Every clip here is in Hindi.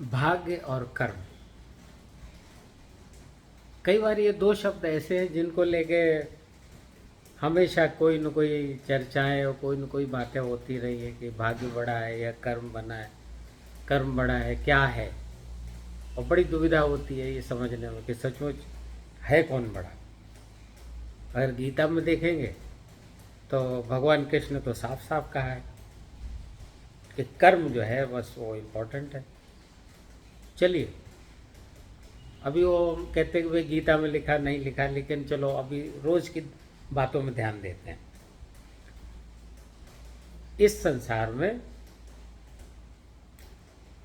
भाग्य और कर्म। कई बार ये दो शब्द ऐसे हैं जिनको लेके हमेशा कोई न कोई चर्चाएं और कोई न कोई बातें होती रही है कि भाग्य बड़ा है या कर्म बना है, कर्म बड़ा है, क्या है। और बड़ी दुविधा होती है ये समझने में कि सचमुच है कौन बड़ा। अगर गीता में देखेंगे तो भगवान कृष्ण तो साफ साफ कहा है कि कर्म जो है बस वो इम्पोर्टेंट है। चलिए, अभी वो कहते हैं कि भाई गीता में लिखा नहीं लिखा, लेकिन चलो अभी रोज की बातों में ध्यान देते हैं। इस संसार में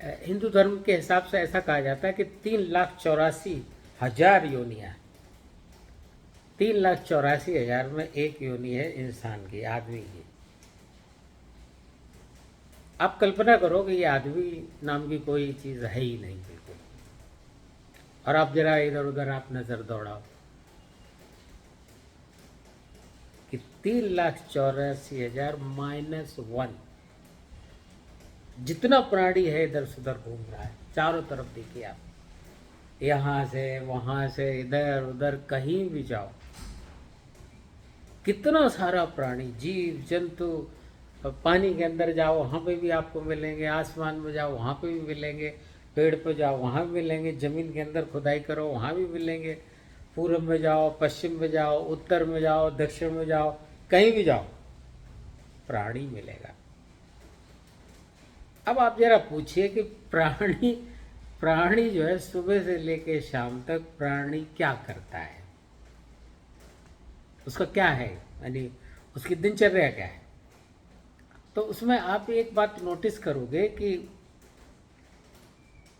हिंदू धर्म के हिसाब से ऐसा कहा जाता है कि 3,84,000 योनियां हैं। 3,84,000 में एक योनि है इंसान की, आदमी की। आप कल्पना करो कि ये आदमी नाम की कोई चीज है ही नहीं बिल्कुल। और आप जरा इधर उधर आप नजर दौड़ाओ कि 3,84,000 -1 जितना प्राणी है इधर से उधर घूम रहा है। चारों तरफ देखिए आप, यहां से वहां से इधर उधर कहीं भी जाओ, कितना सारा प्राणी, जीव जंतु। पानी के अंदर जाओ वहाँ पे भी आपको मिलेंगे, आसमान में जाओ वहाँ पे भी मिलेंगे, पेड़ पे जाओ वहाँ भी मिलेंगे, जमीन के अंदर खुदाई करो वहाँ भी मिलेंगे, पूर्व में जाओ, पश्चिम में जाओ, उत्तर में जाओ, दक्षिण में जाओ, कहीं भी जाओ प्राणी मिलेगा। अब आप जरा पूछिए कि प्राणी प्राणी जो है सुबह से लेकर शाम तक प्राणी क्या करता है, उसका क्या है, यानी उसकी दिनचर्या क्या है। तो उसमें आप एक बात नोटिस करोगे कि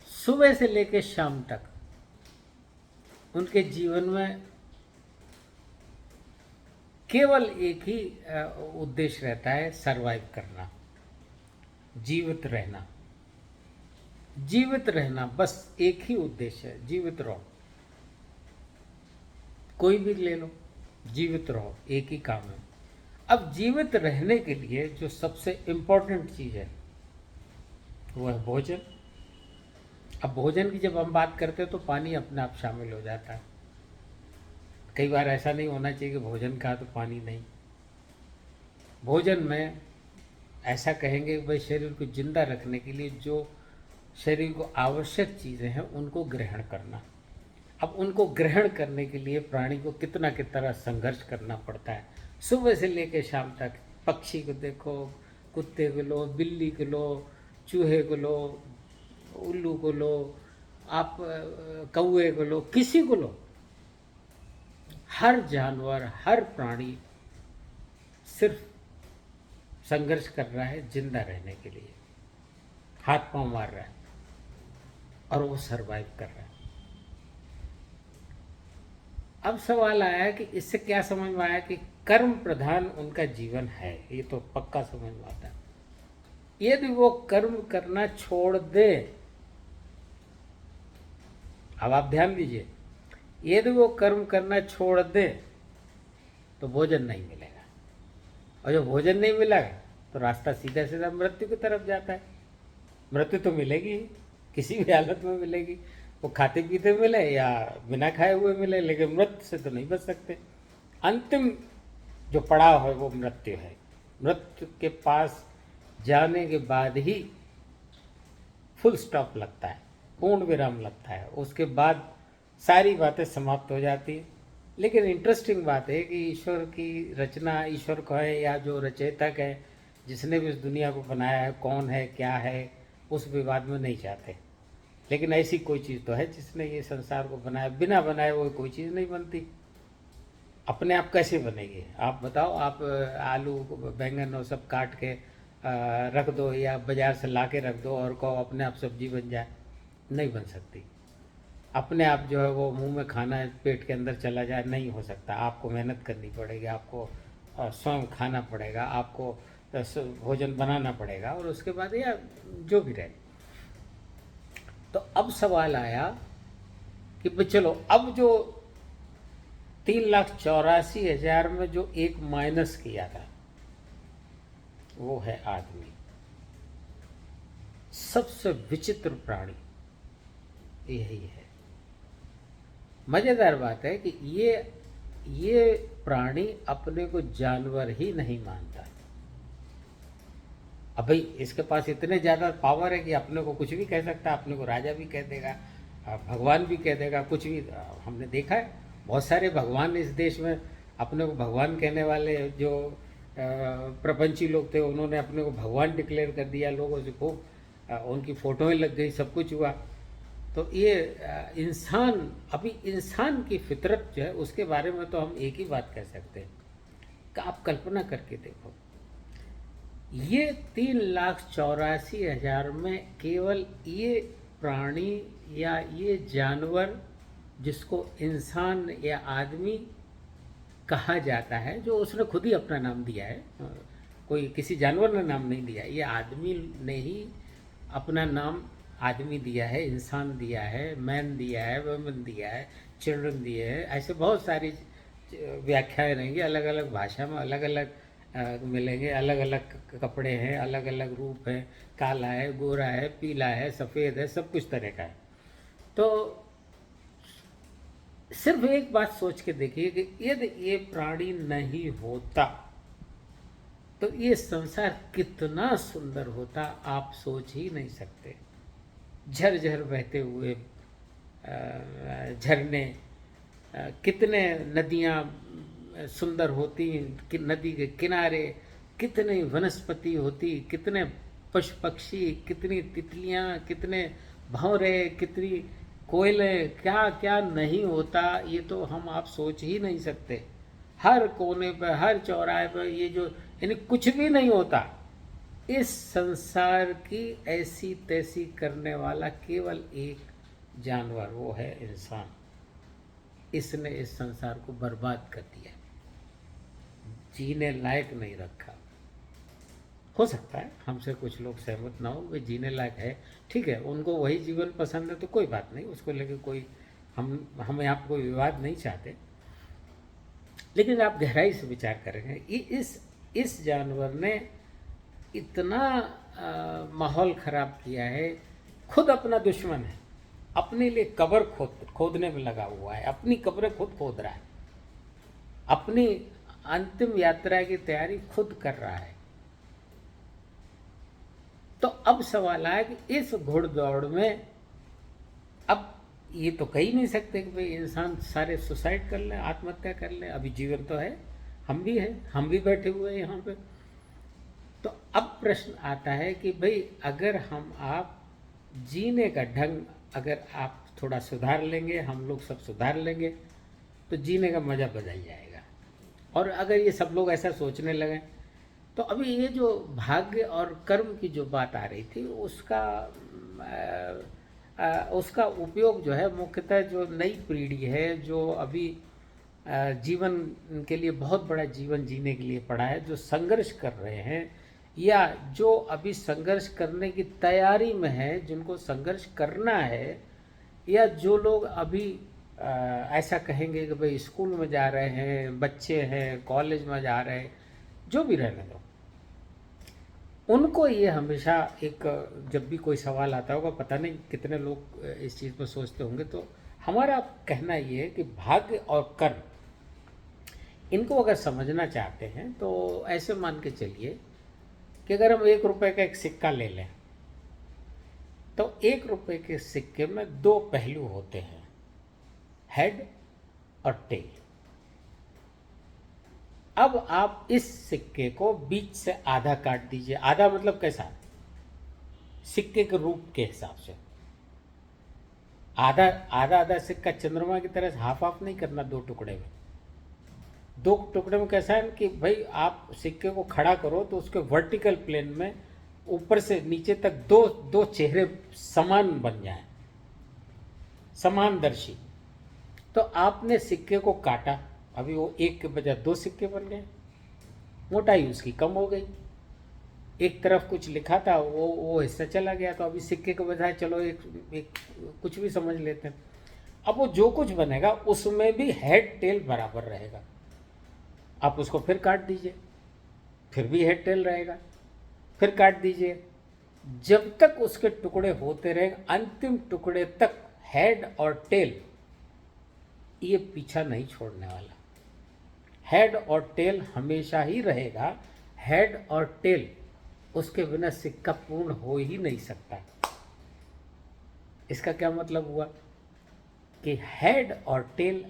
सुबह से लेकर शाम तक उनके जीवन में केवल एक ही उद्देश्य रहता है, सरवाइव करना, जीवित रहना। जीवित रहना बस एक ही उद्देश्य है, जीवित रहो। कोई भी ले लो, जीवित रहो, एक ही काम है। अब जीवित रहने के लिए जो सबसे इम्पोर्टेंट चीज है वो है भोजन। अब भोजन की जब हम बात करते हैं तो पानी अपने आप शामिल हो जाता है। कई बार ऐसा नहीं होना चाहिए कि भोजन खा तो पानी नहीं। भोजन में ऐसा कहेंगे कि भाई शरीर को जिंदा रखने के लिए जो शरीर को आवश्यक चीज़ें हैं उनको ग्रहण करना। अब उनको ग्रहण करने के लिए प्राणी को कितना कितना संघर्ष करना पड़ता है। सुबह से लेकर शाम तक पक्षी को देखो, कुत्ते को लो, बिल्ली को लो, चूहे को लो, उल्लू को लो, आप कौए को लो, किसी को लो, हर जानवर हर प्राणी सिर्फ संघर्ष कर रहा है जिंदा रहने के लिए, हाथ पांव मार रहा है और वो सरवाइव कर रहा है। अब सवाल आया कि इससे क्या समझ में आया कि कर्म प्रधान उनका जीवन है, ये तो पक्का समझ में आता है। यदि वो कर्म करना छोड़ दे, अब आप ध्यान दीजिए, यदि वो कर्म करना छोड़ दे तो भोजन नहीं मिलेगा, और जब भोजन नहीं मिलेगा तो रास्ता सीधा सीधा मृत्यु की तरफ जाता है। मृत्यु तो मिलेगी ही, किसी भी हालत में मिलेगी, वो खाते पीते मिले या बिना खाए हुए मिले, लेकिन मृत्यु से तो नहीं बच सकते। अंतिम जो पड़ाव है वो मृत्यु है। मृत्यु के पास जाने के बाद ही फुल स्टॉप लगता है, पूर्ण विराम लगता है, उसके बाद सारी बातें समाप्त हो जाती है। लेकिन इंटरेस्टिंग बात है कि ईश्वर की रचना, ईश्वर को है या जो रचयितक है जिसने भी इस दुनिया को बनाया है, कौन है क्या है, उस विवाद में नहीं जाते। लेकिन ऐसी कोई चीज़ तो है जिसने ये संसार को बनाया, बिना बनाए वो कोई चीज़ नहीं बनती। अपने आप कैसे बनेगी आप बताओ। आप आलू बैंगन और सब काट के रख दो या बाजार से ला के रख दो और कहो अपने आप सब्जी बन जाए, नहीं बन सकती। अपने आप जो है वो मुंह में खाना पेट के अंदर चला जाए, नहीं हो सकता। आपको मेहनत करनी पड़ेगी, आपको स्वयं खाना पड़ेगा, आपको भोजन बनाना पड़ेगा, और उसके बाद या जो भी रहे। तो अब सवाल आया कि भाई चलो, अब जो 3,84,000 में जो एक माइनस किया था वो है आदमी, सबसे विचित्र प्राणी। यही है। मजेदार बात है कि ये प्राणी अपने को जानवर ही नहीं मानता। अब भाई इसके पास इतने ज्यादा पावर है कि अपने को कुछ भी कह सकता है, अपने को राजा भी कह देगा, भगवान भी कह देगा, कुछ भी। हमने देखा है बहुत सारे भगवान इस देश में, अपने को भगवान कहने वाले जो प्रपंची लोग थे, उन्होंने अपने को भगवान डिक्लेयर कर दिया, लोगों से खूब उनकी फोटोएं लग गई, सब कुछ हुआ। तो ये इंसान, अभी इंसान की फितरत जो है उसके बारे में तो हम एक ही बात कह सकते हैं कि आप कल्पना करके देखो, ये 3,84,000 में केवल ये प्राणी या ये जानवर जिसको इंसान या आदमी कहा जाता है, जो उसने खुद ही अपना नाम दिया है, कोई किसी जानवर ने नाम नहीं दिया, ये आदमी ने ही अपना नाम आदमी दिया है, इंसान दिया है, मैन दिया है, वुमेन दिया है, चिल्ड्रन दिए हैं। ऐसे बहुत सारी व्याख्याएं रहेंगी, अलग अलग भाषा में अलग अलग मिलेंगे, अलग अलग कपड़े हैं, अलग अलग रूप है, काला है, गोरा है, पीला है, सफ़ेद है, सब कुछ तरह का है। तो सिर्फ एक बात सोच के देखिए कि यदि ये प्राणी नहीं होता तो ये संसार कितना सुंदर होता, आप सोच ही नहीं सकते। झरझर बहते हुए झरने, कितने नदियाँ सुंदर होती, कि नदी के किनारे कितनी वनस्पति होती, कितने पशु पक्षी, कितनी तितलियाँ, कितने भंवरे, कितनी कोयले, क्या क्या नहीं होता, ये तो हम आप सोच ही नहीं सकते। हर कोने पर, हर चौराहे पर ये जो, यानी कुछ भी नहीं होता। इस संसार की ऐसी तैसी करने वाला केवल एक जानवर, वो है इंसान। इसने इस संसार को बर्बाद कर दिया, जीने लायक नहीं रखा। हो सकता है हमसे कुछ लोग सहमत ना हो, वे जीने लायक है, ठीक है, उनको वही जीवन पसंद है तो कोई बात नहीं, उसको लेके कोई हम यहाँ पर कोई विवाद नहीं चाहते। लेकिन आप गहराई से विचार करेंगे, इस जानवर ने इतना माहौल खराब किया है, खुद अपना दुश्मन है, अपने लिए कब्र खोदने में लगा हुआ है, अपनी कब्रें खुद खोद रहा है, अपनी अंतिम यात्रा की तैयारी खुद कर रहा है। तो अब सवाल आया कि इस घुड़दौड़ में, अब ये तो कह ही नहीं सकते कि भाई इंसान सारे सुसाइड कर लें, आत्महत्या कर लें, अभी जीवन तो है, हम भी हैं, हम भी बैठे हुए हैं यहाँ पे। तो अब प्रश्न आता है कि भाई अगर हम आप जीने का ढंग अगर आप थोड़ा सुधार लेंगे, हम लोग सब सुधार लेंगे, तो जीने का मज़ा बदल जाएगा। और अगर ये सब लोग ऐसा सोचने लगे, तो अभी ये जो भाग्य और कर्म की जो बात आ रही थी, उसका उपयोग जो है मुख्यतः जो नई पीढ़ी है, जो अभी जीवन के लिए बहुत बड़ा जीवन जीने के लिए पड़ा है, जो संघर्ष कर रहे हैं या जो अभी संघर्ष करने की तैयारी में है, जिनको संघर्ष करना है, या जो लोग अभी ऐसा कहेंगे कि भाई स्कूल में जा रहे हैं, बच्चे हैं, कॉलेज में जा रहे हैं, जो भी रहने दो, उनको ये हमेशा एक, जब भी कोई सवाल आता होगा, पता नहीं कितने लोग इस चीज़ पर सोचते होंगे, तो हमारा कहना ये है कि भाग्य और कर्म, इनको अगर समझना चाहते हैं तो ऐसे मान के चलिए कि अगर हम 1 रुपए का एक सिक्का ले लें, तो 1 रुपए के सिक्के में 2 पहलू होते हैं, हेड और टेल। अब आप इस सिक्के को बीच से आधा काट दीजिए, आधा मतलब कैसा, सिक्के के रूप के हिसाब से, आधा आधा आधा सिक्का चंद्रमा की तरह हाफ हाफ नहीं करना, 2 टुकड़े में। 2 टुकड़े में कैसा है कि भाई आप सिक्के को खड़ा करो तो उसके वर्टिकल प्लेन में ऊपर से नीचे तक दो चेहरे समान बन जाएं, समानदर्शी। तो आपने सिक्के को काटा, अभी वो 1 के बजाय 2 सिक्के बन गए, मोटाई उसकी कम हो गई, एक तरफ कुछ लिखा था वो हिस्सा चला गया, तो अभी सिक्के के बजाय चलो एक कुछ भी समझ लेते हैं। अब वो जो कुछ बनेगा उसमें भी हेड टेल बराबर रहेगा, आप उसको फिर काट दीजिए, फिर भी हेड टेल रहेगा, फिर काट दीजिए, जब तक उसके टुकड़े होते रहेंगे, अंतिम टुकड़े तक हेड और टेल ये पीछा नहीं छोड़ने वाला। हेड और टेल हमेशा ही रहेगा। हेड और टेल, उसके बिना सिक्का पूर्ण हो ही नहीं सकता। इसका क्या मतलब हुआ कि हेड और टेल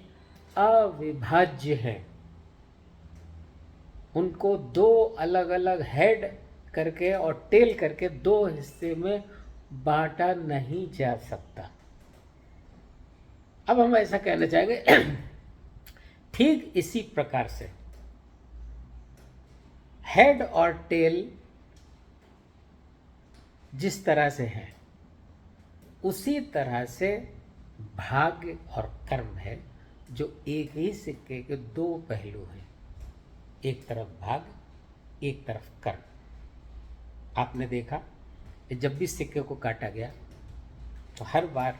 अविभाज्य है। उनको दो अलग अलग हेड करके और टेल करके दो हिस्से में बांटा नहीं जा सकता। अब हम ऐसा कहना चाहेंगे ठीक इसी प्रकार से हेड और टेल जिस तरह से हैं, उसी तरह से भाग्य और कर्म है, जो एक ही सिक्के के दो पहलू हैं। एक तरफ भाग्य, एक तरफ कर्म। आपने देखा कि जब भी सिक्के को काटा गया तो हर बार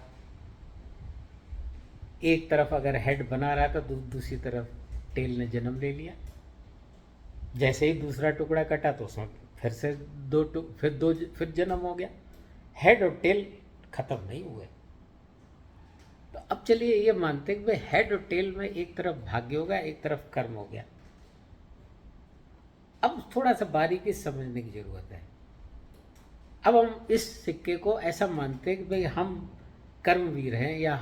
एक तरफ अगर हेड बना रहा था तो दूसरी तरफ टेल ने जन्म ले लिया। जैसे ही दूसरा टुकड़ा कटा तो उसमें फिर से फिर जन्म हो गया। हेड और टेल खत्म नहीं हुए। तो अब चलिए ये मानते हैं कि भाई हेड और टेल में एक तरफ भाग्य होगा, एक तरफ कर्म हो गया। अब थोड़ा सा बारीकी समझने की जरूरत है। अब हम इस सिक्के को ऐसा मानते हैं कि भाई हम कर्मवीर हैं, या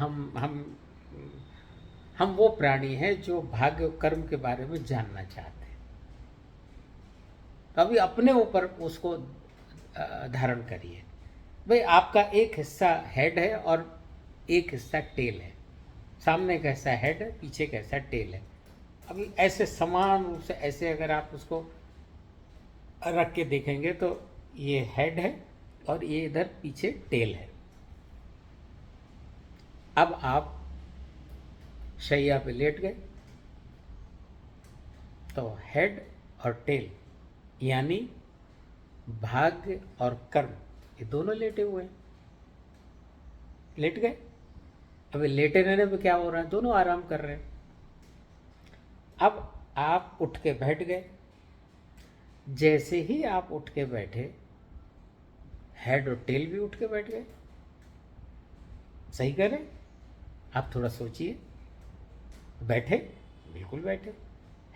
हम वो प्राणी हैं जो भाग्य और कर्म के बारे में जानना चाहते हैं। तो अभी अपने ऊपर उसको धारण करिए। भाई आपका एक हिस्सा हेड है और एक हिस्सा टेल है। सामने का हिस्सा हेड है, पीछे का हिस्सा टेल है। अभी ऐसे समान रूप से ऐसे अगर आप उसको रख के देखेंगे तो ये हेड है और ये इधर पीछे टेल है। अब आप शैया पे लेट गए तो हेड और टेल यानी भाग्य और कर्म ये दोनों लेटे हुए हैं। लेट गए। अभी लेटे रहने में क्या हो रहा है, दोनों आराम कर रहे हैं। अब आप उठ के बैठ गए। जैसे ही आप उठ के बैठे, हेड और टेल भी उठ के बैठ गए। सही कह रहे? आप थोड़ा सोचिए। बैठे, बिल्कुल बैठे।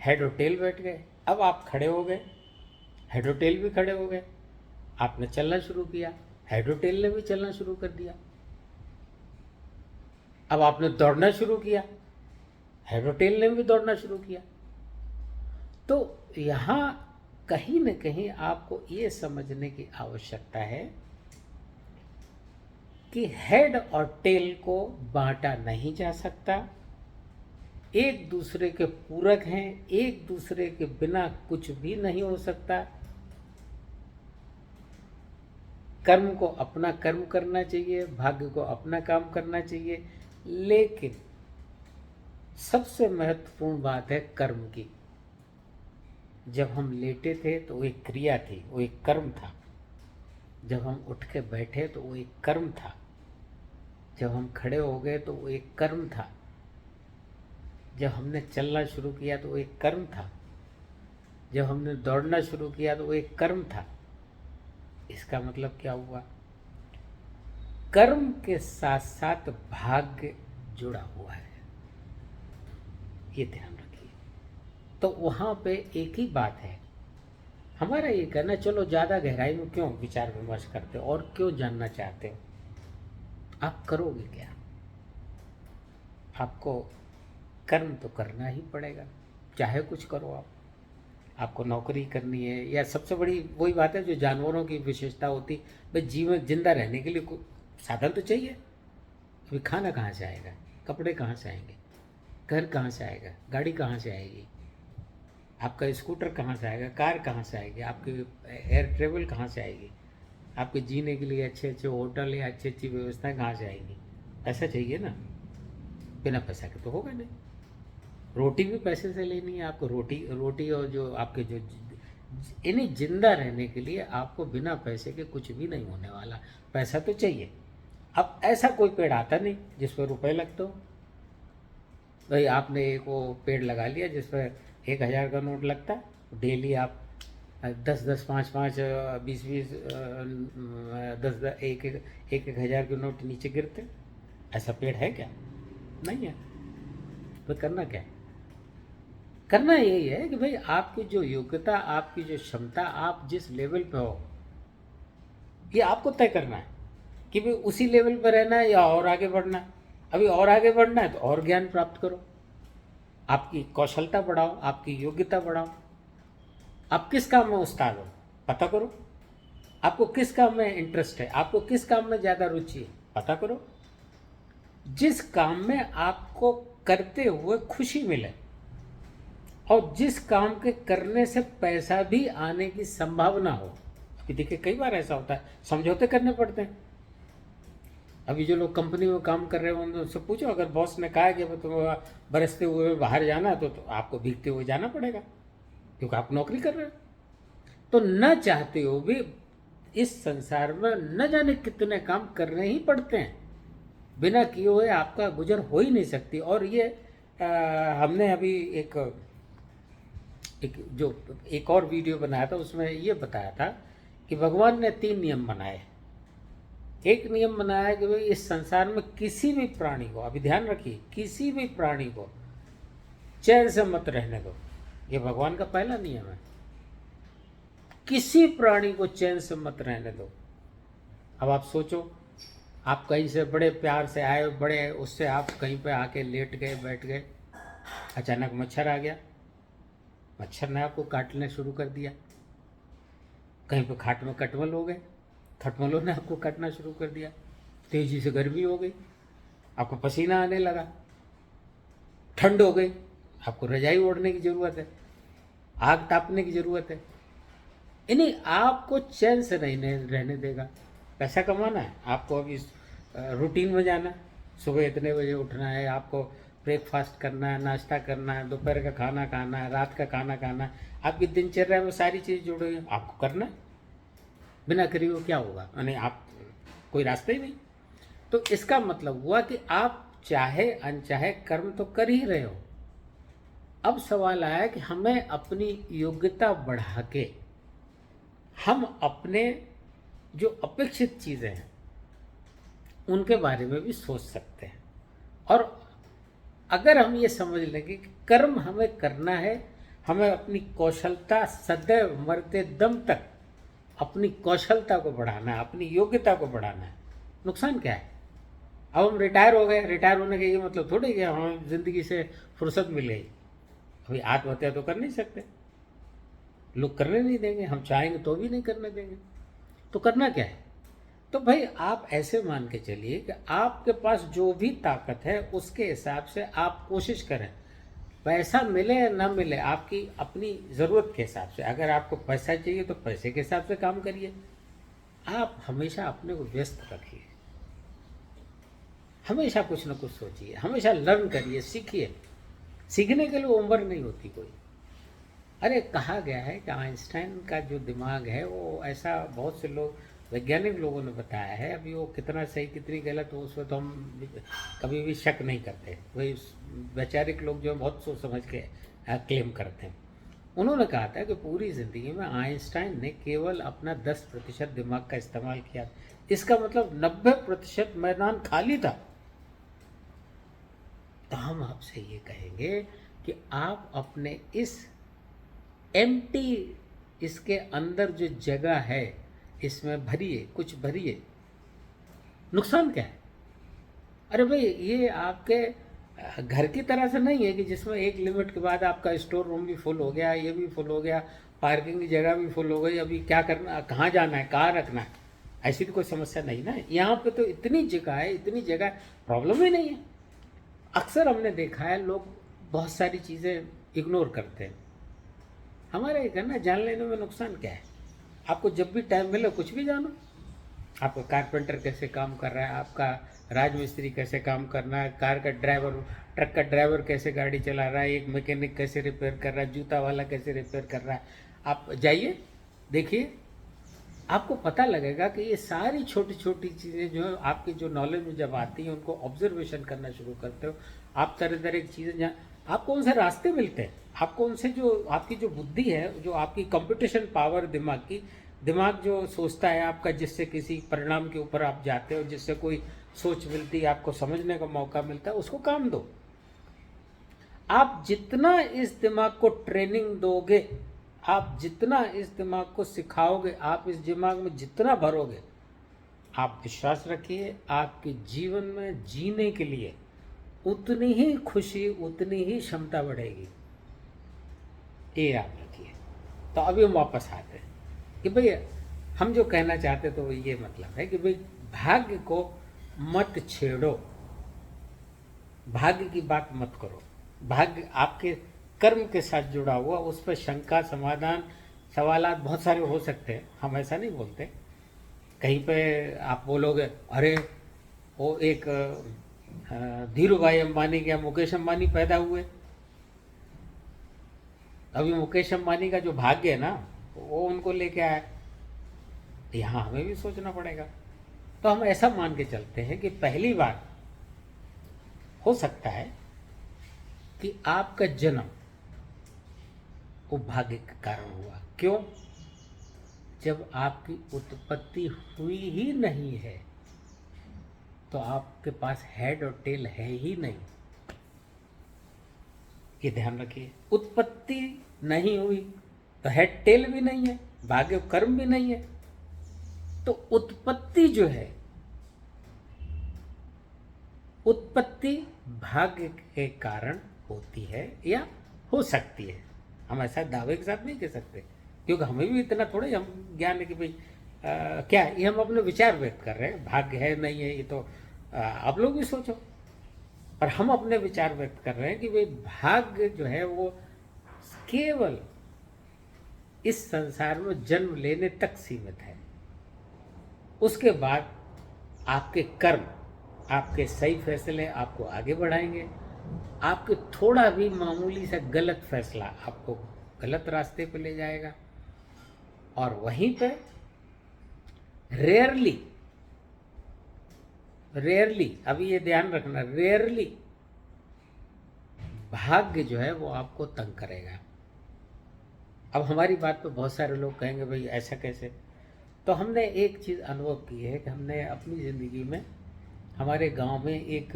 हेड और टेल बैठ गए। अब आप खड़े हो गए, हेड और टेल भी खड़े हो गए। आपने चलना शुरू किया, हेड और टेल ने भी चलना शुरू कर दिया। अब आपने दौड़ना शुरू किया, हेड और टेल ने भी दौड़ना शुरू किया। तो यहां कहीं न कहीं आपको ये समझने की आवश्यकता है कि हेड और टेल को बांटा नहीं जा सकता। एक दूसरे के पूरक हैं, एक दूसरे के बिना कुछ भी नहीं हो सकता। कर्म को अपना कर्म करना चाहिए, भाग्य को अपना काम करना चाहिए, लेकिन सबसे महत्वपूर्ण बात है कर्म की। जब हम लेटे थे तो वो एक क्रिया थी, वो एक कर्म था। जब हम उठ के बैठे तो वो एक कर्म था। जब हम खड़े हो गए तो वो एक कर्म था। जब हमने चलना शुरू किया तो वो एक कर्म था। जब हमने दौड़ना शुरू किया तो वो एक कर्म था। इसका मतलब क्या हुआ? कर्म के साथ साथ भाग्य जुड़ा हुआ है। ये ध्यान रखिए। तो वहां पे एक ही बात है। हमारा ये कहना, चलो ज्यादा गहराई में क्यों विचार विमर्श करते हो और क्यों जानना चाहते हो? आप करोगे क्या? आपको कर्म तो करना ही पड़ेगा, चाहे कुछ करो आप। आपको नौकरी करनी है, या सबसे बड़ी वही बात है जो जानवरों की विशेषता होती, भाई जीवन जिंदा रहने के लिए साधन तो चाहिए। अभी खाना कहाँ से आएगा, कपड़े कहाँ से आएंगे, घर कहाँ से आएगा, गाड़ी कहाँ से आएगी, आपका स्कूटर कहाँ से आएगा, कार कहाँ से आएगी, आपकी एयर ट्रेवल कहाँ से आएगी, आपके जीने के लिए अच्छे अच्छे होटल या अच्छी अच्छी व्यवस्थाएं कहाँ से आएंगी? पैसा चाहिए ना। बिना पैसा के तो होगा नहीं। रोटी भी पैसे से लेनी है आपको। रोटी और जो आपके जो यानी जिंदा रहने के लिए आपको बिना पैसे के कुछ भी नहीं होने वाला। पैसा तो चाहिए। अब ऐसा कोई पेड़ आता नहीं जिस पर रुपए लगते हो। भाई आपने एक वो पेड़ लगा लिया जिस पर 1,000 का नोट लगता, डेली आप 10-10, 5-5, 20-20, 10-10, 1-1 हज़ार के नोट नीचे गिरते। ऐसा पेड़ है क्या? नहीं है। तो करना क्या है? करना यही है कि भाई आपकी जो योग्यता, आपकी जो क्षमता, आप जिस लेवल पे हो, ये आपको तय करना है कि भाई उसी लेवल पर रहना है या और आगे बढ़ना है। अभी और आगे बढ़ना है तो और ज्ञान प्राप्त करो, आपकी कौशलता बढ़ाओ, आपकी योग्यता बढ़ाओ। आप किस काम में उस्ताद हो पता करो, आपको किस काम में इंटरेस्ट है, आपको किस काम में ज़्यादा रुचि है पता करो। जिस काम में आपको करते हुए खुशी मिले और जिस काम के करने से पैसा भी आने की संभावना हो। अभी देखिए कई बार ऐसा होता है, समझौते करने पड़ते हैं। अभी जो लोग कंपनी में काम कर रहे हैं उनसे पूछो, अगर बॉस ने कहा कि तुम्हें बरसते हुए बाहर जाना है तो आपको भीगते हुए जाना पड़ेगा, क्योंकि आप नौकरी कर रहे हो। तो न चाहते हो भी इस संसार में न जाने कितने काम करने ही पड़ते हैं, बिना किए हुए आपका गुजर हो ही नहीं सकती। और ये हमने अभी एक और वीडियो बनाया था, उसमें ये बताया था कि भगवान ने 3 नियम बनाए। एक नियम बनाया कि भाई इस संसार में किसी भी प्राणी को, अभी ध्यान रखिए, किसी भी प्राणी को चैन से मत रहने दो। ये भगवान का पहला नियम है, किसी प्राणी को चैन से मत रहने दो। अब आप सोचो, आप कहीं से बड़े प्यार से आए, बड़े उससे आप कहीं पे आके लेट गए, बैठ गए, अचानक मच्छर आ गया, मच्छर ने आपको काटने शुरू कर दिया। कहीं पे खाट में कटमल हो गए, खटमलों ने आपको काटना शुरू कर दिया। तेजी से गर्मी हो गई, आपको पसीना आने लगा। ठंड हो गई, आपको रजाई ओढ़ने की ज़रूरत है, आग तापने की ज़रूरत है। यानी आपको चैन से नहीं रहने देगा। पैसा कमाना है आपको, अभी रूटीन में जाना है, सुबह इतने बजे उठना है, आपको ब्रेकफास्ट करना है, नाश्ता करना है, दोपहर का खाना खाना है, रात का खाना खाना है, आपकी दिनचर्या में सारी चीज़ जुड़ी है, आपको करना है। बिना करे हुए क्या होगा? यानी आप कोई रास्ता ही नहीं। तो इसका मतलब हुआ कि आप चाहे अनचाहे कर्म तो कर ही रहे हो। अब सवाल आया कि हमें अपनी योग्यता बढ़ा के हम अपने जो अपेक्षित चीज़ें हैं उनके बारे में भी सोच सकते हैं। और अगर हम ये समझ लेंगे कि कर्म हमें करना है, हमें अपनी कौशलता सदैव मरते दम तक अपनी कौशलता को बढ़ाना है, अपनी योग्यता को बढ़ाना है। नुकसान क्या है? अब हम रिटायर हो गए, रिटायर होने का ये मतलब थोड़ी कि हमें ज़िंदगी से फुर्सत मिल गई। अभी आत्महत्या तो कर नहीं सकते, लोग करने नहीं देंगे, हम चाहेंगे तो भी नहीं करने देंगे। तो करना क्या है? तो भाई आप ऐसे मान के चलिए कि आपके पास जो भी ताकत है उसके हिसाब से आप कोशिश करें। पैसा मिले या ना मिले, आपकी अपनी ज़रूरत के हिसाब से। अगर आपको पैसा चाहिए तो पैसे के हिसाब से काम करिए। आप हमेशा अपने को व्यस्त रखिए, हमेशा कुछ ना कुछ सोचिए, हमेशा लर्न करिए, सीखिए। सीखने के लिए उम्र नहीं होती कोई। अरे कहा गया है कि आइंस्टाइन का जो दिमाग है वो ऐसा, बहुत से लोग वैज्ञानिक लोगों ने बताया है, अभी वो कितना सही कितनी गलत हो उसमें तो हम कभी भी शक नहीं करते। वही वैचारिक लोग जो बहुत सोच समझ के क्लेम करते हैं। उन्होंने कहा था कि पूरी ज़िंदगी में आइंस्टाइन ने केवल अपना 10% दिमाग का इस्तेमाल किया। इसका मतलब 90% मैदान खाली था। तो हम आपसे ये कहेंगे कि आप अपने इस एम्प्टी, इसके अंदर जो जगह है इसमें भरिए, कुछ भरिए। नुकसान क्या है? अरे भाई ये आपके घर की तरह से नहीं है कि जिसमें एक लिमिट के बाद आपका स्टोर रूम भी फुल हो गया, ये भी फुल हो गया, पार्किंग की जगह भी फुल हो गई, अभी क्या करना, कहाँ जाना है, कहाँ रखना है, ऐसी तो कोई समस्या नहीं ना। यहाँ पे तो इतनी जगह है, इतनी जगह, प्रॉब्लम ही नहीं है। अक्सर हमने देखा है लोग बहुत सारी चीज़ें इग्नोर करते हैं। हमारे एक है ना, जान लेने में नुकसान क्या है? आपको जब भी टाइम मिले कुछ भी जानो। आपका कारपेंटर कैसे काम कर रहा है, आपका राजमिस्त्री कैसे काम करना है, कार का ड्राइवर, ट्रक का ड्राइवर कैसे गाड़ी चला रहा है, एक मैकेनिक कैसे रिपेयर कर रहा है, जूता वाला कैसे रिपेयर कर रहा है। आप जाइए देखिए, आपको पता लगेगा कि ये सारी छोटी छोटी चीज़ें जो है आपकी जो नॉलेज में जब आती हैं, उनको ऑब्जर्वेशन करना शुरू करते हो, आप तरह तरह की चीज़ें जहाँ आपको उनसे रास्ते मिलते हैं, आपको उनसे जो आपकी जो बुद्धि है, जो आपकी कंप्यूटेशन पावर दिमाग की दिमाग जो सोचता है आपका, जिससे किसी परिणाम के ऊपर आप जाते हो, जिससे कोई सोच मिलती है, आपको समझने का मौका मिलता है, उसको काम दो। आप जितना इस दिमाग को ट्रेनिंग दोगे, आप जितना इस दिमाग को सिखाओगे, आप इस दिमाग में जितना भरोगे, आप विश्वास रखिए आपके जीवन में जीने के लिए उतनी ही खुशी, उतनी ही क्षमता बढ़ेगी। ये याद रखिए। तो अभी हम वापस आते हैं कि भाई हम जो कहना चाहते तो ये मतलब है कि भाई भाग्य को मत छेड़ो, भाग्य की बात मत करो। भाग्य आपके कर्म के साथ जुड़ा हुआ, उस पर शंका, समाधान, सवालात बहुत सारे हो सकते हैं, हम ऐसा नहीं बोलते। कहीं पे आप बोलोगे अरे वो एक धीरू भाई अंबानी क्या मुकेश अंबानी पैदा हुए, अभी मुकेश अंबानी का जो भाग्य है ना वो उनको लेके आया। यहाँ हमें भी सोचना पड़ेगा। तो हम ऐसा मान के चलते हैं कि पहली बार हो सकता है कि आपका जन्म वो भाग्य के कारण हुआ। क्यों? जब आपकी उत्पत्ति हुई ही नहीं है तो आपके पास हेड और टेल है ही नहीं। ये ध्यान रखिए, उत्पत्ति नहीं हुई तो हेड टेल भी नहीं है, भाग्य कर्म भी नहीं है। तो उत्पत्ति जो है, उत्पत्ति भाग्य के कारण होती है या हो सकती है। हम ऐसा दावे के साथ नहीं कह सकते, क्योंकि हमें भी इतना थोड़े हम ज्ञान है कि भाई क्या ये हम अपने विचार व्यक्त कर रहे हैं, भाग्य है नहीं है ये तो आप लोग भी सोचो। पर हम अपने विचार व्यक्त कर रहे हैं कि भाई भाग्य जो है वो केवल इस संसार में जन्म लेने तक सीमित है। उसके बाद आपके कर्म, आपके सही फैसले आपको आगे बढ़ाएंगे। आपके थोड़ा भी मामूली सा गलत फैसला आपको गलत रास्ते पे ले जाएगा। और वहीं पे रेयरली, अभी ये ध्यान रखना, रेयरली भाग्य जो है वो आपको तंग करेगा। अब हमारी बात पे बहुत सारे लोग कहेंगे भाई ऐसा कैसे। तो हमने एक चीज़ अनुभव की है कि हमने अपनी ज़िंदगी में, हमारे गांव में एक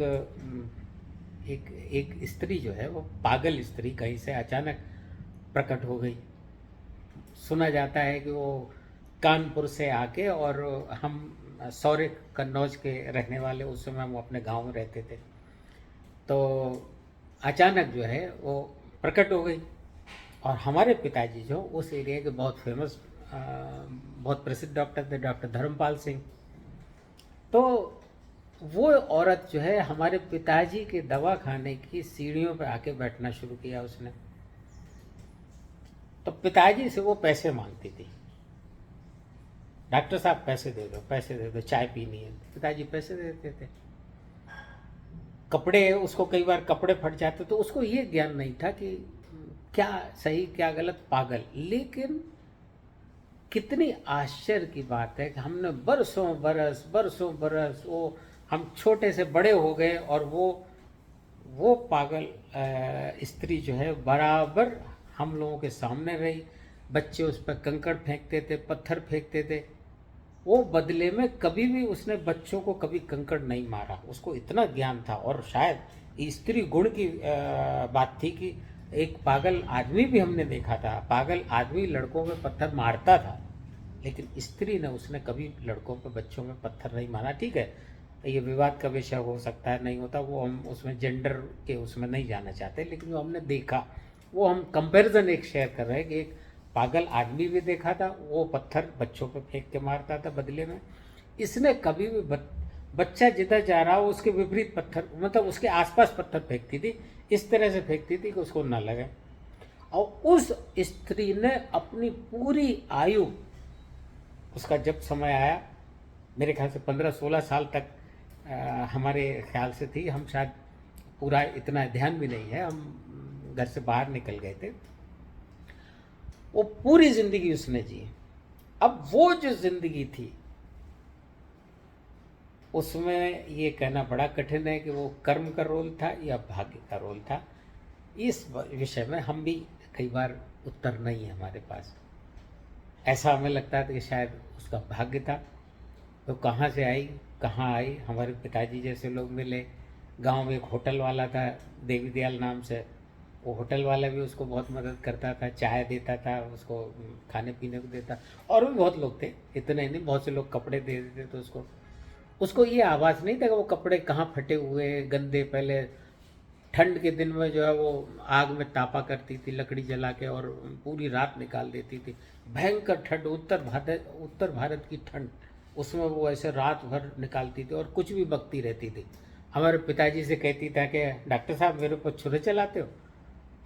स्त्री जो है वो पागल स्त्री कहीं से अचानक प्रकट हो गई। सुना जाता है कि वो कानपुर से आके, और हम सौरे कन्नौज के रहने वाले, उस समय हम अपने गांव में रहते थे। तो अचानक जो है वो प्रकट हो गई। और हमारे पिताजी जो उस एरिया के बहुत फेमस, बहुत प्रसिद्ध डॉक्टर थे, डॉक्टर धर्मपाल सिंह। तो वो औरत जो है हमारे पिताजी के दवा खाने की सीढ़ियों पर आके बैठना शुरू किया उसने। तो पिताजी से वो पैसे मांगती थी, डॉक्टर साहब पैसे दे दो, पैसे दे दो, चाय पीनी है। पिताजी पैसे दे देते थे। कपड़े, उसको कई बार कपड़े फट जाते तो उसको ये ज्ञान नहीं था कि क्या सही क्या गलत, पागल। लेकिन कितनी आश्चर्य की बात है कि हमने बरसों बरस वो हम छोटे से बड़े हो गए, और वो पागल स्त्री जो है बराबर हम लोगों के सामने रही। बच्चे उस पर कंकड़ फेंकते थे, पत्थर फेंकते थे, वो बदले में कभी भी उसने बच्चों को कभी कंकड़ नहीं मारा। उसको इतना ज्ञान था। और शायद स्त्री गुण की बात थी कि एक पागल आदमी भी हमने देखा था, पागल आदमी लड़कों पे पत्थर मारता था, लेकिन स्त्री ने, उसने कभी लड़कों पे, बच्चों में पत्थर नहीं मारा। ठीक है, ये विवाद का विषय हो सकता है, नहीं होता, वो हम उसमें जेंडर के उसमें नहीं जाना चाहते। लेकिन जो हमने देखा वो हम कंपैरिजन एक शेयर कर रहे हैं कि एक पागल आदमी भी देखा था, वो पत्थर बच्चों पे फेंक के मारता था बदले में। इसने कभी भी बच्चा जिधर जा रहा हो उसके विपरीत पत्थर, मतलब उसके आसपास पत्थर फेंकती थी, इस तरह से फेंकती थी कि उसको न लगे। और उस स्त्री ने अपनी पूरी आयु, उसका जब समय आया, मेरे ख्याल से 15-16 साल तक हमारे ख्याल से थी, हम शायद पूरा इतना ध्यान भी नहीं है, हम घर से बाहर निकल गए थे। वो पूरी जिंदगी उसने जी। अब वो जो जिंदगी थी उसमें ये कहना बड़ा कठिन है कि वो कर्म का रोल था या भाग्य का रोल था। इस विषय में हम भी कई बार उत्तर नहीं है हमारे पास। ऐसा हमें लगता था कि शायद उसका भाग्य था। तो कहाँ से आई, कहाँ आई, हमारे पिताजी जैसे लोग मिले। गांव में एक होटल वाला था, देवी दयाल नाम से। वो होटल वाला भी उसको बहुत मदद करता था, चाय देता था उसको, खाने पीने को देता। और भी बहुत लोग थे, इतने नहीं, बहुत से लोग कपड़े दे देते तो उसको उसको ये आवाज़ नहीं था कि वो कपड़े कहाँ फटे हुए गंदे। पहले ठंड के दिन में जो है वो आग में तापा करती थी लकड़ी जला के, और पूरी रात निकाल देती थी। भयंकर ठंड, उत्तर भारत की ठंड, उसमें वो ऐसे रात भर निकालती थी और कुछ भी बकती रहती थी। हमारे पिताजी से कहती था कि डॉक्टर साहब मेरे ऊपर छुरे चलाते हो,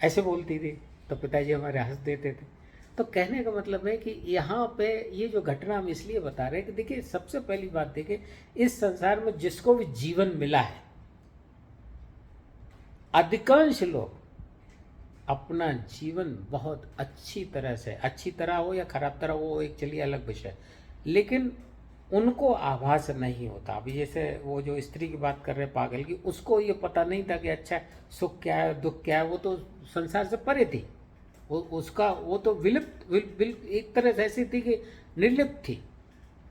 ऐसे बोलती थी। तो पिताजी हमारे हंस देते थे। तो कहने का मतलब है कि यहाँ पे ये जो घटना हम इसलिए बता रहे हैं कि देखिए, सबसे पहली बात देखिए, इस संसार में जिसको भी जीवन मिला है, अधिकांश लोग अपना जीवन बहुत अच्छी तरह से, अच्छी तरह हो या खराब तरह हो, एक चलिए अलग विषय, लेकिन उनको आभास नहीं होता। अभी जैसे वो जो स्त्री की बात कर रहे पागल की, उसको ये पता नहीं था कि अच्छा सुख क्या है दुख क्या है। वो तो संसार से परे थी, वो तो विलुप्त एक तरह से ऐसी थी कि निर्लिप्त थी।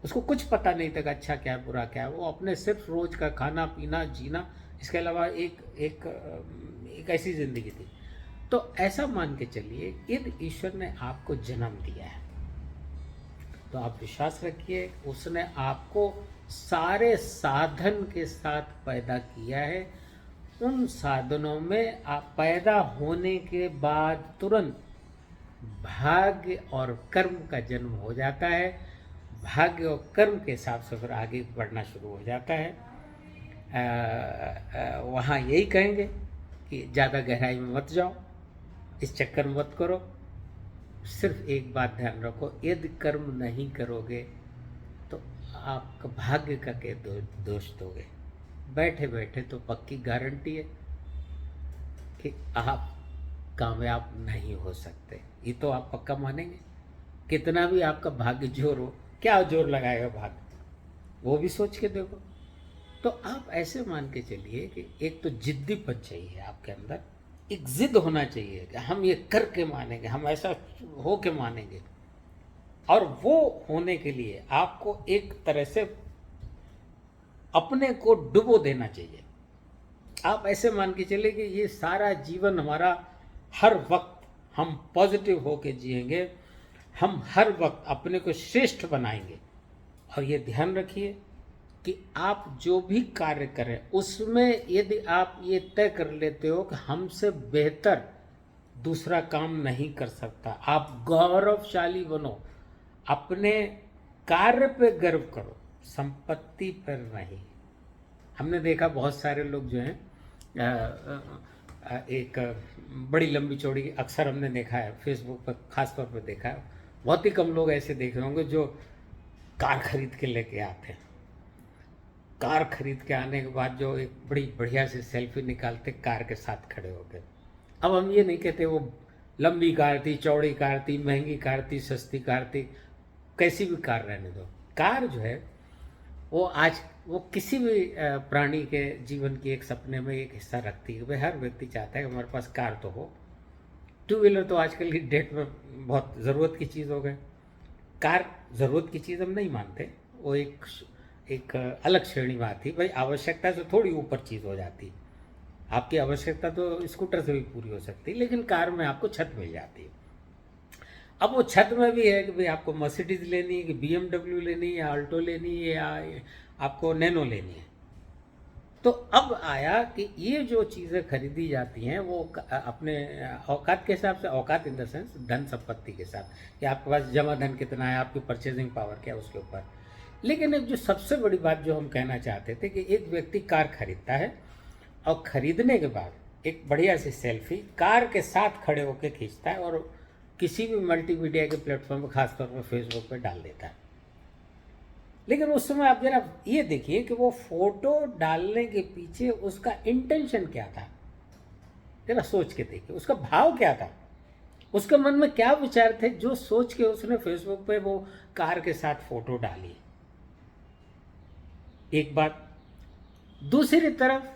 उसको कुछ पता नहीं था कि अच्छा क्या है बुरा क्या है। वो अपने सिर्फ रोज का खाना पीना जीना, इसके अलावा एक ऐसी जिंदगी थी। तो ऐसा मान के चलिए, यदि ईश्वर ने आपको जन्म दिया है तो आप विश्वास रखिए, उसने आपको सारे साधन के साथ पैदा किया है। उन साधनों में आप पैदा होने के बाद तुरंत भाग्य और कर्म का जन्म हो जाता है। भाग्य और कर्म के हिसाब से फिर आगे बढ़ना शुरू हो जाता है। वहाँ यही कहेंगे कि ज़्यादा गहराई में मत जाओ, इस चक्कर में मत करो। सिर्फ एक बात ध्यान रखो, यदि कर्म नहीं करोगे तो आपका भाग्य का के दोष दोगे। बैठे बैठे तो पक्की गारंटी है कि आप कामयाब नहीं हो सकते। ये तो आप पक्का मानेंगे। कितना भी आपका भाग्य जोर हो, क्या जोर लगाएगा भाग्य, वो भी सोच के देखो। तो आप ऐसे मान के चलिए कि एक तो जिद्दीपन चाहिए आपके अंदर, एक जिद होना चाहिए कि हम ये करके मानेंगे, हम ऐसा हो के मानेंगे। और वो होने के लिए आपको एक तरह से अपने को डुबो देना चाहिए। आप ऐसे मान के चले कि ये सारा जीवन हमारा, हर वक्त हम पॉजिटिव होके जिएंगे, हम हर वक्त अपने को श्रेष्ठ बनाएंगे। और ये ध्यान रखिए कि आप जो भी कार्य करें उसमें यदि आप ये तय कर लेते हो कि हमसे बेहतर दूसरा काम नहीं कर सकता, आप गौरवशाली बनो, अपने कार्य पे गर्व करो, संपत्ति पर नहीं। हमने देखा बहुत सारे लोग जो हैं, एक बड़ी लंबी चौड़ी, अक्सर हमने देखा है फेसबुक पर, खास तौर पर देखा है, बहुत ही कम लोग ऐसे देख रहे होंगे जो कार खरीद के लेके आते हैं। कार खरीद के आने के बाद जो एक बड़ी बढ़िया सी सेल्फी निकालते कार के साथ खड़े होकर। अब हम ये नहीं कहते वो लंबी कार थी, चौड़ी कार थी, महंगी कार थी, सस्ती कार थी, कैसी भी कार रहने दो। कार जो है वो किसी भी प्राणी के जीवन की एक सपने में एक हिस्सा रखती है। भाई हर व्यक्ति चाहता है कि हमारे पास कार तो हो। टू व्हीलर तो आजकल की डेट में बहुत ज़रूरत की चीज़ हो गए। कार ज़रूरत की चीज़ हम नहीं मानते, वो एक अलग श्रेणी में आती। भाई आवश्यकता से थोड़ी ऊपर चीज़ हो जाती। आपकी आवश्यकता तो स्कूटर से भी पूरी हो सकती है, लेकिन कार में आपको छत मिल जाती है। अब वो छत में भी है कि भाई आपको मर्सिडीज लेनी है कि BMW लेनी है, या आल्टो लेनी है, या आपको नैनो लेनी है। तो अब आया कि ये जो चीज़ें खरीदी जाती हैं वो अपने औकात के हिसाब से, औकात इन द सेंस धन संपत्ति के साथ, कि आपके पास जमा धन कितना है, आपकी परचेजिंग पावर क्या है, उसके ऊपर। लेकिन एक जो सबसे बड़ी बात जो हम कहना चाहते थे कि एक व्यक्ति कार खरीदता है और खरीदने के बाद एक बढ़िया सी सेल्फी कार के साथ खड़े होकर खींचता है और किसी भी मल्टीमीडिया के प्लेटफॉर्म पर, खासतौर पर फेसबुक पर डाल देता है। लेकिन उस समय आप जरा ये देखिए कि वो फोटो डालने के पीछे उसका इंटेंशन क्या था। जरा सोच के देखिए उसका भाव क्या था, उसके मन में क्या विचार थे जो सोच के उसने फेसबुक पे वो कार के साथ फोटो डाली। एक बात। दूसरी तरफ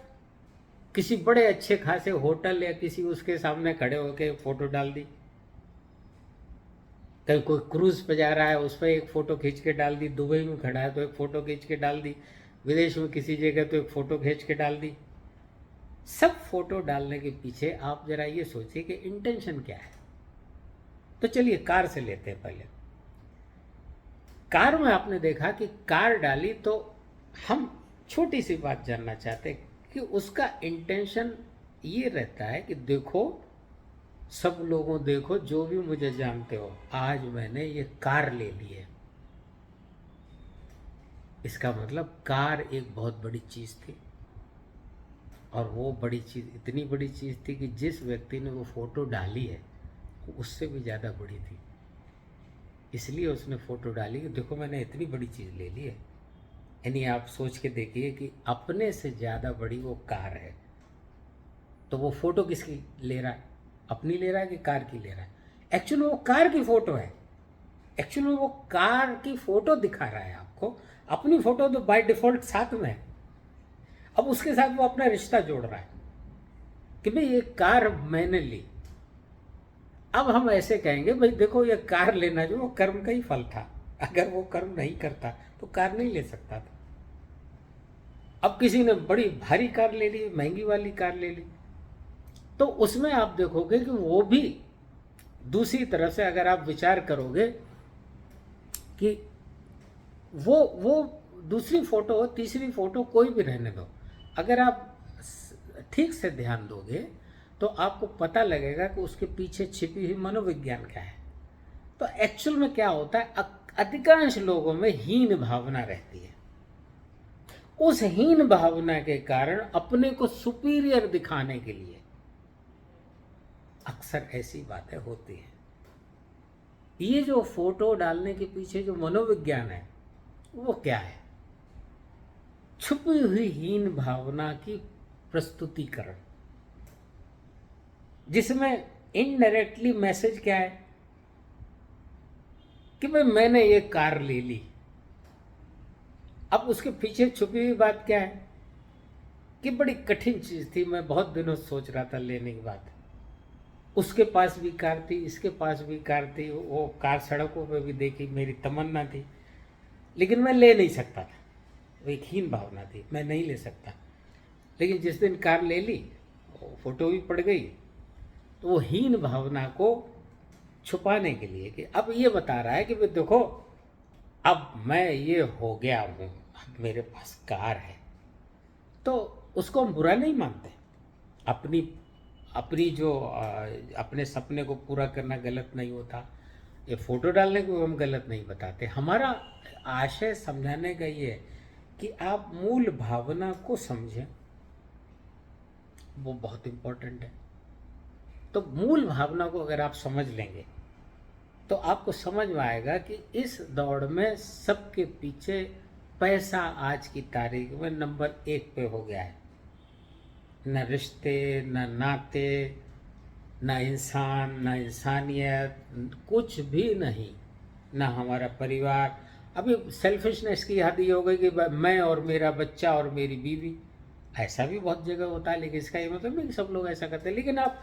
किसी बड़े अच्छे खासे होटल या किसी उसके सामने खड़े होकर फोटो डाल दी, कहीं कोई क्रूज पे जा रहा है, उस पर एक फ़ोटो खींच के डाल दी, दुबई में खड़ा है तो एक फ़ोटो खींच के डाल दी, विदेश में किसी जगह तो एक फ़ोटो खींच के डाल दी। सब फोटो डालने के पीछे आप जरा ये सोचिए कि इंटेंशन क्या है। तो चलिए कार से लेते हैं पहले। कार में आपने देखा कि कार डाली तो हम छोटी सी बात जानना चाहते हैं कि उसका इंटेंशन ये रहता है कि देखो सब लोगों, देखो जो भी मुझे जानते हो, आज मैंने ये कार ले ली है। इसका मतलब कार एक बहुत बड़ी चीज़ थी, और वो बड़ी चीज़ इतनी बड़ी चीज़ थी कि जिस व्यक्ति ने वो फ़ोटो डाली है वो उससे भी ज़्यादा बड़ी थी, इसलिए उसने फ़ोटो डाली कि देखो मैंने इतनी बड़ी चीज़ ले ली है। यानी आप सोच के देखिए कि अपने से ज़्यादा बड़ी वो कार है, तो वो फ़ोटो किसकी ले रहा है? अपनी ले रहा है कि कार की ले रहा है? एक्चुअली वो कार की फ़ोटो है, एक्चुअली वो कार की फ़ोटो दिखा रहा है आपको। अपनी फ़ोटो तो बाय डिफ़ॉल्ट साथ में है, अब उसके साथ वो अपना रिश्ता जोड़ रहा है कि भाई ये कार मैंने ली। अब हम ऐसे कहेंगे भाई देखो ये कार लेना जो वो कर्म का ही फल था, अगर वो कर्म नहीं करता तो कार नहीं ले सकता था। अब किसी ने बड़ी भारी कार ले ली, महंगी वाली कार ले ली, तो उसमें आप देखोगे कि वो भी दूसरी तरफ से अगर आप विचार करोगे कि वो दूसरी फोटो, तीसरी फोटो कोई भी रहने दो, अगर आप ठीक से ध्यान दोगे तो आपको पता लगेगा कि उसके पीछे छिपी हुई मनोविज्ञान क्या है। तो एक्चुअल में क्या होता है, अधिकांश लोगों में हीन भावना रहती है। उस हीन भावना के कारण अपने को सुपीरियर दिखाने के लिए अक्सर ऐसी बातें होती हैं। ये जो फोटो डालने के पीछे जो मनोविज्ञान है वो क्या है? छुपी हुई हीन भावना की प्रस्तुतिकरण, जिसमें इनडायरेक्टली मैसेज क्या है कि भाई मैंने ये कार ले ली। अब उसके पीछे छुपी हुई बात क्या है कि बड़ी कठिन चीज थी, मैं बहुत दिनों सोच रहा था लेने की बात। उसके पास भी कार थी, इसके पास भी कार थी, वो कार सड़कों पे भी देखी, मेरी तमन्ना थी, लेकिन मैं ले नहीं सकता था। वो एक हीन भावना थी, मैं नहीं ले सकता। लेकिन जिस दिन कार ले ली, फोटो भी पड़ गई, तो वो हीन भावना को छुपाने के लिए कि अब ये बता रहा है कि भाई देखो अब मैं ये हो गया हूँ, अब मेरे पास कार है, तो उसको हम बुरा नहीं मानते। अपनी जो अपने सपने को पूरा करना गलत नहीं होता, ये फोटो डालने को हम गलत नहीं बताते। हमारा आशय समझाने का ये है कि आप मूल भावना को समझें, वो बहुत इम्पोर्टेंट है। तो मूल भावना को अगर आप समझ लेंगे तो आपको समझ में आएगा कि इस दौड़ में सबके पीछे पैसा आज की तारीख में नंबर 1 पे हो गया है। न रिश्ते, न नाते, न इंसान, न इंसानियत, कुछ भी नहीं, न हमारा परिवार। अभी सेल्फिशनेस की हद ये हो गई कि मैं और मेरा बच्चा और मेरी बीवी, ऐसा भी बहुत जगह होता है, लेकिन इसका ये मतलब नहीं कि सब लोग ऐसा करते हैं। लेकिन आप